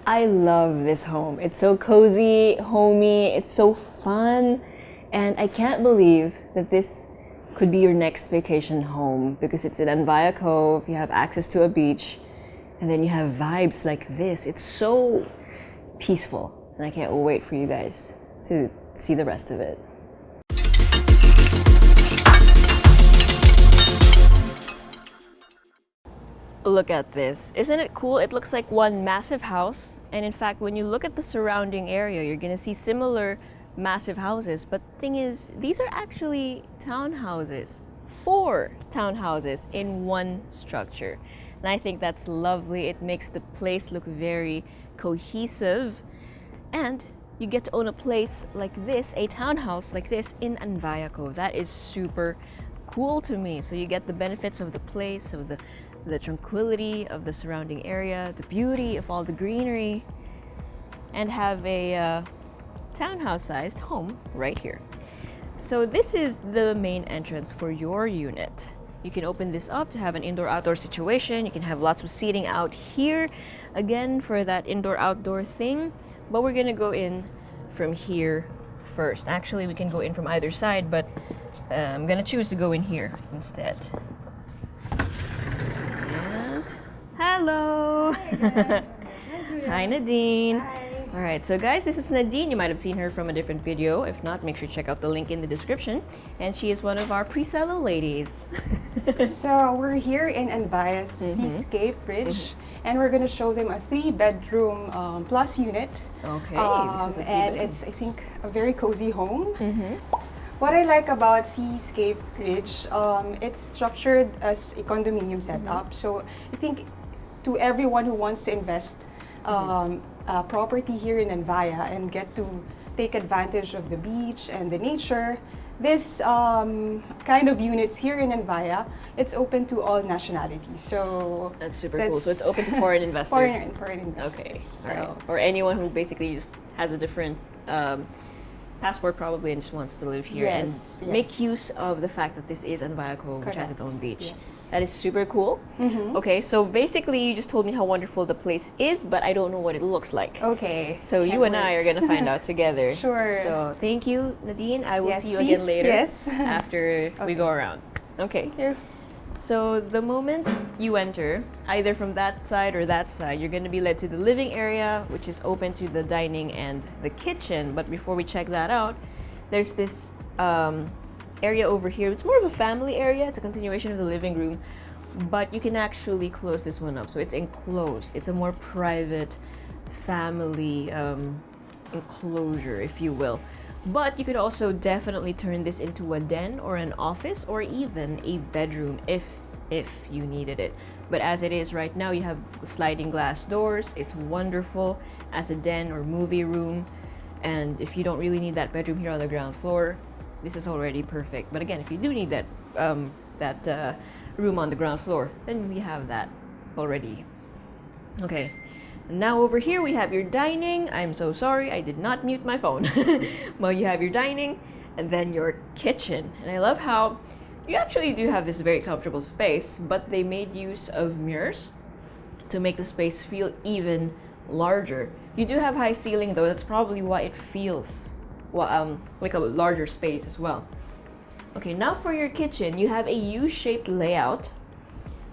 I love this home. It's so cozy, homey, it's so fun, and I can't believe that this could be your next vacation home because it's in Anvaya Cove, you have access to a beach, and then you have vibes like this. It's so peaceful, and I can't wait for you guys to see the rest of it. Look at this. Isn't it cool? It looks like one massive house. And in fact, when you look at the surrounding area, you're gonna see similar massive houses. But the thing is, these are actually townhouses. 4 townhouses in one structure. And I think that's lovely. It makes the place look very cohesive. And you get to own a place like this, a townhouse like this in Anvaya Cove. That is super cool to me. So you get the benefits of the place, of the tranquility of the surrounding area, the beauty of all the greenery, and have a townhouse-sized home right here. So this is the main entrance for your unit. You can open this up to have an indoor-outdoor situation. You can have lots of seating out here, again, for that indoor-outdoor thing. But we're gonna go in from here first. Actually, we can go in from either side, but I'm gonna choose to go in here instead. Hello! Hi, Hi, Nadine. Hi. All right, so guys, this is Nadine. You might have seen her from a different video. If not, make sure to check out the link in the description. And she is one of our Presello ladies. So we're here in Anvaya's Seascape Bridge, and we're going to show them a 3-bedroom plus unit. Okay, this is a and 3-bedroom. it's, I think, a very cozy home. What I like about Seascape Bridge, it's structured as a condominium setup. So I think to everyone who wants to invest property here in Anvaya and get to take advantage of the beach and the nature, this kind of units here in Anvaya, it's open to all nationalities. So That's super cool. So it's open to foreign investors. foreign investors. Okay, So, all right. Or anyone who basically just has a different passport probably and just wants to live here Yes, and make yes. use of the fact that this is Anvaya Cove, which has Correct. its own beach. Yes. That is super cool. Okay, so basically you just told me how wonderful the place is, but I don't know what it looks like. Okay. So you can't and I wait. are gonna find out together. Sure. So thank you, Nadine. I will Yes, see you please. again later Yes. after we Okay. go around. Okay. Here. So the moment you enter, either from that side or that side, you're going to be led to the living area, which is open to the dining and the kitchen. But before we check that out, there's this area over here. It's more of a family area. It's a continuation of the living room, but you can actually close this one up. So it's enclosed. It's a more private family enclosure, if you will. But you could also definitely turn this into a den or an office or even a bedroom if you needed it. But as it is right now, you have sliding glass doors. It's wonderful as a den or movie room. And if you don't really need that bedroom here on the ground floor, this is already perfect. But again, if you do need that room on the ground floor, then we have that already. Okay. Now over here we have your dining. I'm so sorry, I did not mute my phone. Well, you have your dining and then your kitchen. And I love how you actually do have this very comfortable space, but they made use of mirrors to make the space feel even larger. You do have high ceiling though, that's probably why it feels like a larger space as well. Okay, now for your kitchen, you have a U-shaped layout.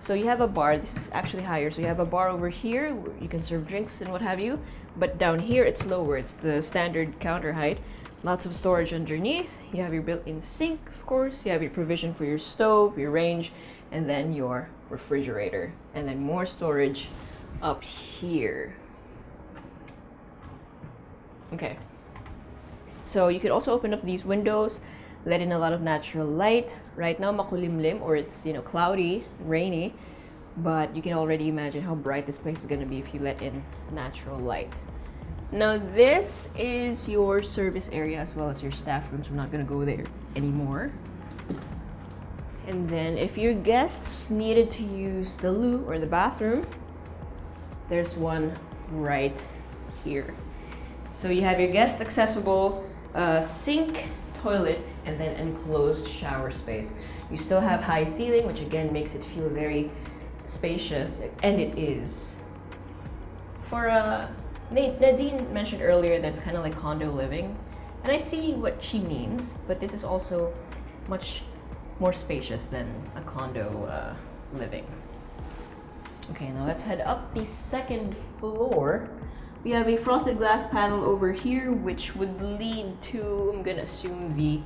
So you have a bar, this is actually higher, so you have a bar over here where you can serve drinks and what have you, but down here it's lower, it's the standard counter height. Lots of storage underneath, you have your built-in sink, of course, you have your provision for your stove, your range, and then your refrigerator, and then more storage up here. Okay, so you could also open up these windows, let in a lot of natural light. Right now makulimlim, or it's cloudy, rainy, but you can already imagine how bright this place is going to be if you let in natural light. Now this is your service area as well as your staff rooms. We're not going to go there anymore. And then if your guests needed to use the loo or the bathroom, there's one right here. So you have your guest accessible sink, toilet, and then enclosed shower space. You still have high ceiling, which again makes it feel very spacious, and it is. For a Nadine mentioned earlier that it's kind of like condo living, and I see what she means, but this is also much more spacious than a condo living. Okay, now let's head up the second floor. We have a frosted glass panel over here, which would lead to, I'm gonna assume, the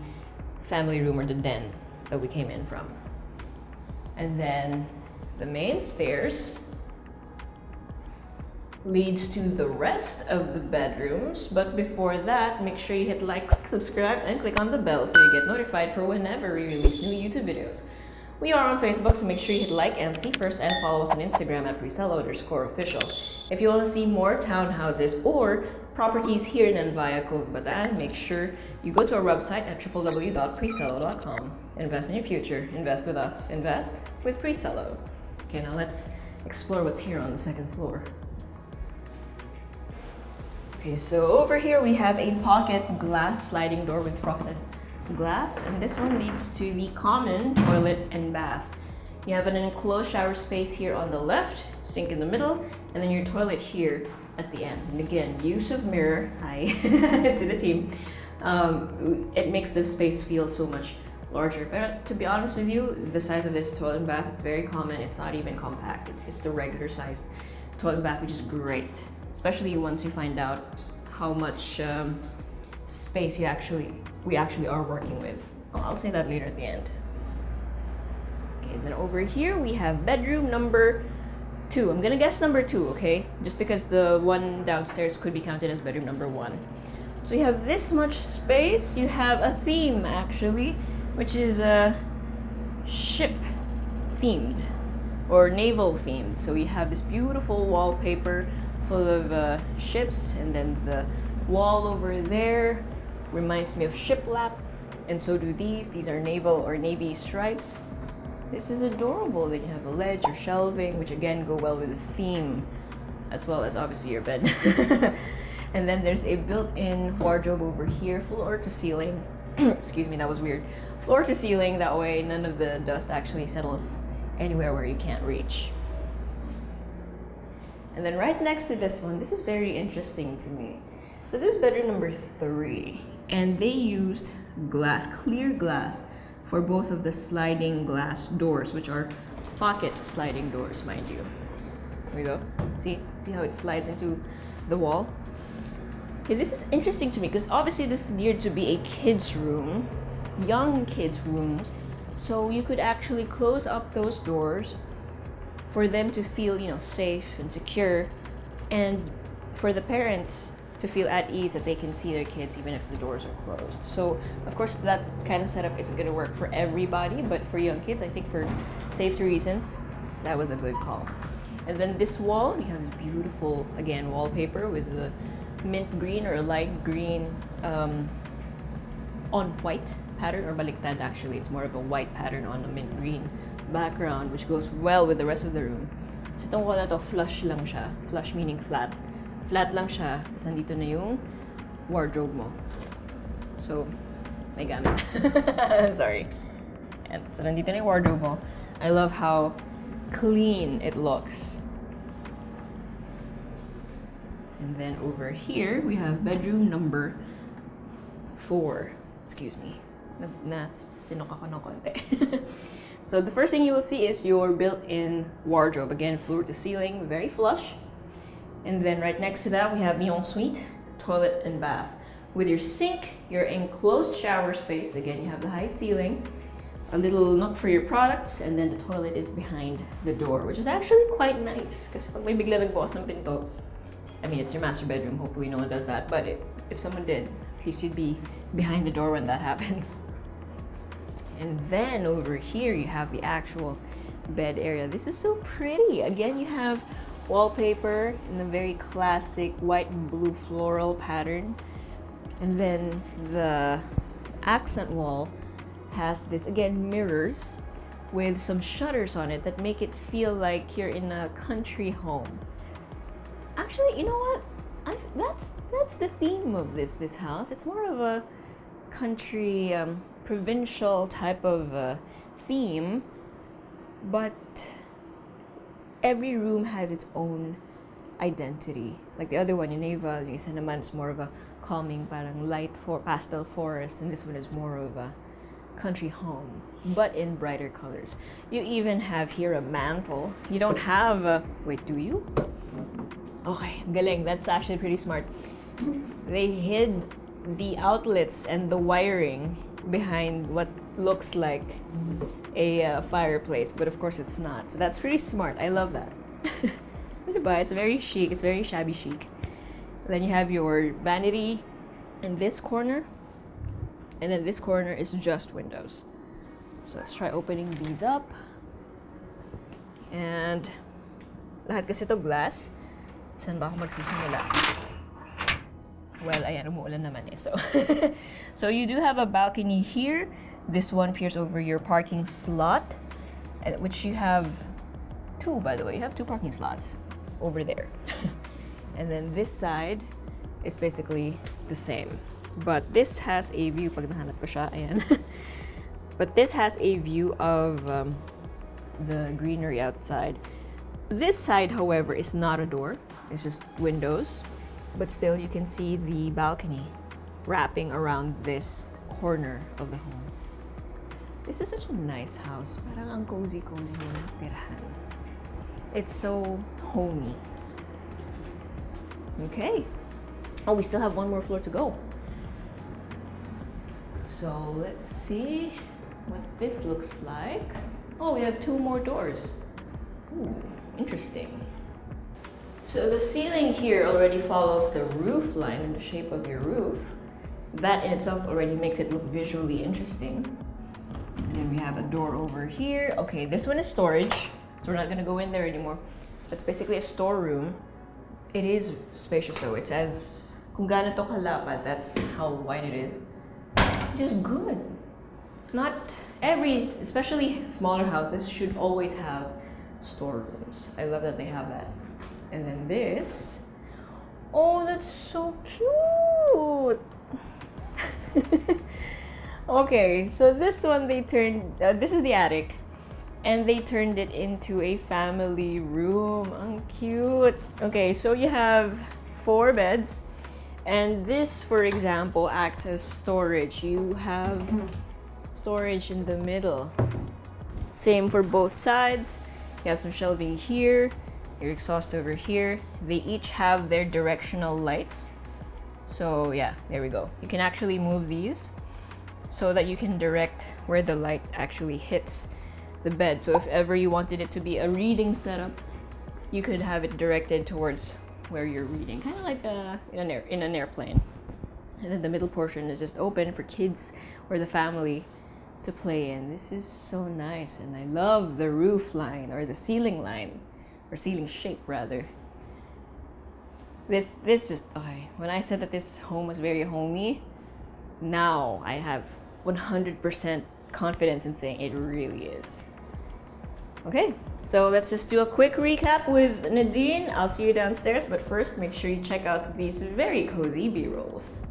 family room or the den that we came in from. And then the main stairs leads to the rest of the bedrooms. But before that, make sure you hit like, click subscribe, and click on the bell so you get notified for whenever we release new YouTube videos. We are on Facebook, so make sure you hit like and see first, and follow us on Instagram at Presello_official. If you want to see more townhouses or properties here in Anvaya, Cove, Bataan, make sure you go to our website at www.presello.com. Invest in your future. Invest with us. Invest with Presello. Okay, now let's explore what's here on the second floor. Okay, so over here we have a pocket glass sliding door with frosted glass, and this one leads to the common toilet and bath. You have an enclosed shower space here on the left, sink in the middle, and then your toilet here at the end. And again, use of mirror, hi, to the team. It makes the space feel so much larger. But to be honest with you, the size of this toilet and bath is very common. It's not even compact. It's just a regular sized toilet and bath, which is great, especially once you find out how much space we actually are working with. I'll say that later at the end. Okay, then over here we have bedroom number 2. I'm gonna guess number 2, okay? Just because the one downstairs could be counted as bedroom number 1. So you have this much space. You have a theme actually, which is ship themed or naval themed. So you have this beautiful wallpaper full of ships, and then the wall over there reminds me of shiplap, and so do these. These are naval or navy stripes. This is adorable. Then you have a ledge or shelving, which again go well with the theme, as well as obviously your bed. And then there's a built-in wardrobe over here, floor to ceiling. Excuse me, that was weird. Floor to ceiling, that way none of the dust actually settles anywhere where you can't reach. And then right next to this one, this is very interesting to me. So this is bedroom number 3, and they used glass, clear glass, for both of the sliding glass doors, which are pocket sliding doors, mind you. There we go. See how it slides into the wall? Okay, this is interesting to me because obviously this is geared to be a kid's room, young kids' room. So you could actually close up those doors for them to feel, safe and secure, and for the parents to feel at ease that they can see their kids even if the doors are closed. So of course that kind of setup isn't going to work for everybody, but for young kids, I think for safety reasons, that was a good call. And then this wall, you have this beautiful, again, wallpaper with the mint green or light green on white pattern, or baliktad actually. It's more of a white pattern on a mint green background, which goes well with the rest of the room. So itong wall na to, flush lang siya. Flush meaning flat. Flat lang siya, tapos nandito na yung wardrobe mo. So, may gamit. Sorry. And so nandito na yung wardrobe mo. I love how clean it looks. And then over here, we have bedroom number 4. Excuse me. Sinuka ko ng konti. So the first thing you will see is your built-in wardrobe. Again, floor to ceiling, very flush. And then right next to that, we have the ensuite, toilet and bath. With your sink, your enclosed shower space. Again, you have the high ceiling, a little nook for your products, and then the toilet is behind the door, which is actually quite nice. Kasi pag may bigla nagbukas ng pinto, I mean, it's your master bedroom. Hopefully no one does that. But if someone did, at least you'd be behind the door when that happens. And then over here, you have the actual bed area. This is so pretty. Again, you have wallpaper in a very classic white and blue floral pattern. And then the accent wall has this, again, mirrors with some shutters on it that make it feel like you're in a country home. Actually, you know what? That's the theme of this house. It's more of a country, provincial type of theme, but every room has its own identity. Like the other one, in Naval, yung isa naman is more of a calming, parang light for pastel forest, and this one is more of a country home, but in brighter colors. You even have here a mantle. You don't have a... Wait, do you? Okay, galing. That's actually pretty smart. They hid the outlets and the wiring behind what looks like a fireplace, but of course it's not. So that's pretty smart. I love that. It's very chic. It's very shabby chic. Then you have your vanity in this corner, and then this corner is just windows. So let's try opening these up. And lahat kasi ito glass. Saan ba ako magsisimula? Well, ayan, umuulan naman eh. So you do have a balcony here. This one peers over your parking slot, which you have two, by the way. You have two parking slots over there. And then this side is basically the same. But this has a view, pag nahanap ko siya, ayan. But this has a view of the greenery outside. This side, however, is not a door. It's just windows. But still, you can see the balcony wrapping around this corner of the home. This is such a nice house. Parang ang cozy-cozy yung tirahan. It's so homey. Okay. Oh, we still have one more floor to go. So let's see what this looks like. Oh, we have two more doors. Ooh, interesting. So the ceiling here already follows the roof line and the shape of your roof. That in itself already makes it look visually interesting. And then we have a door over here. Okay, this one is storage, so we're not gonna go in there anymore. It's basically a storeroom. It is spacious though. It's as kung gaano to kalapad, that's how wide it is. Just good. Not every, especially smaller houses, should always have storerooms. I love that they have that. And then this, oh, that's so cute. Okay, so this one they turned, this is the attic, and they turned it into a family room. Ang cute. Okay, so you have 4 beds, and this, for example, acts as storage. You have storage in the middle. Same for both sides. You have some shelving here, your exhaust over here. They each have their directional lights. So yeah, there we go. You can actually move these so that you can direct where the light actually hits the bed. So if ever you wanted it to be a reading setup, you could have it directed towards where you're reading, kind of like in an airplane. And then the middle portion is just open for kids or the family to play in. This is so nice, and I love the roof line or the ceiling line, or ceiling shape rather. This just, okay, when I said that this home was very homey, now I have 100% confidence in saying it really is. Okay, so let's just do a quick recap with Nadine. I'll see you downstairs, but first make sure you check out these very cozy B-rolls.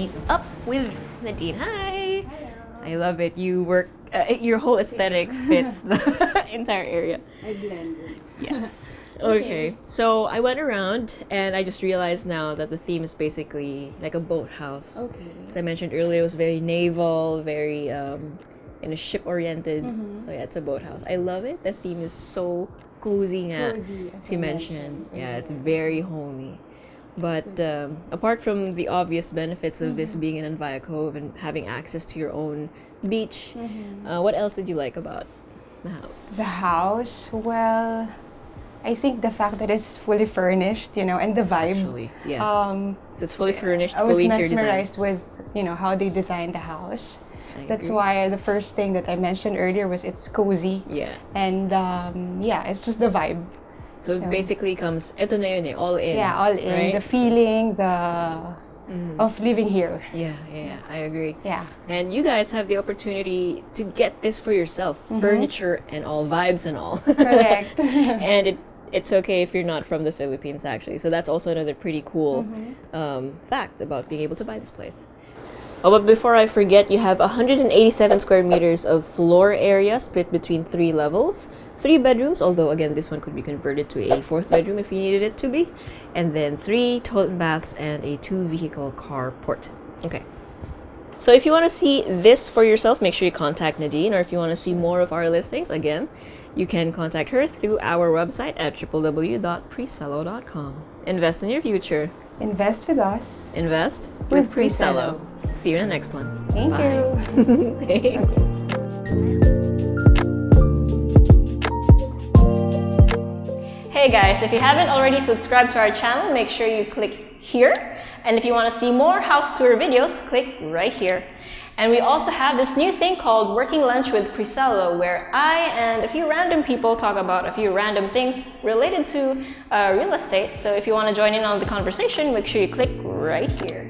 meet up with Nadine. Hi! I love it. You work, your whole aesthetic fits the entire area. I blended. Yes. Okay. So I went around and I just realized now that the theme is basically like a boathouse. Okay. As I mentioned earlier, it was very naval, very in a ship-oriented. So yeah, it's a boathouse. I love it. The theme is so cozy. Cozy, As you mentioned. Yeah, it's very homey. But apart from the obvious benefits of this being in Anvaya Cove and having access to your own beach, what else did you like about the house? The house, well, I think the fact that it's fully furnished, and the vibe. Actually, yeah. So it's fully furnished, I was fully interior design. mesmerized with, how they designed the house. I That's agree. why the first thing that I mentioned earlier was it's cozy. Yeah. And it's just the vibe. So it basically comes, eto na yun eh, all in. Yeah, all in. right? The feeling, of living here. Yeah, I agree. Yeah. And you guys have the opportunity to get this for yourself, furniture and all, vibes and all. Correct. And it's okay if you're not from the Philippines, actually. So that's also another pretty cool fact about being able to buy this place. Oh, but before I forget, you have 187 square meters of floor area split between 3 levels, 3 bedrooms, although again, this one could be converted to a 4th bedroom if you needed it to be, and then 3 toilet baths and a 2-vehicle carport. Okay. So if you want to see this for yourself, make sure you contact Nadine, or if you want to see more of our listings, again, you can contact her through our website at www.presello.com. Invest in your future. Invest with us. Invest With with Presello. Presello. See you in the next one. Thank Bye. you. Thanks. Hey guys, if you haven't already subscribed to our channel, make sure you click here. And if you want to see more house tour videos, click right here. And we also have this new thing called Working Lunch with Presello, where I and a few random people talk about a few random things related to real estate. So if you want to join in on the conversation, make sure you click right here.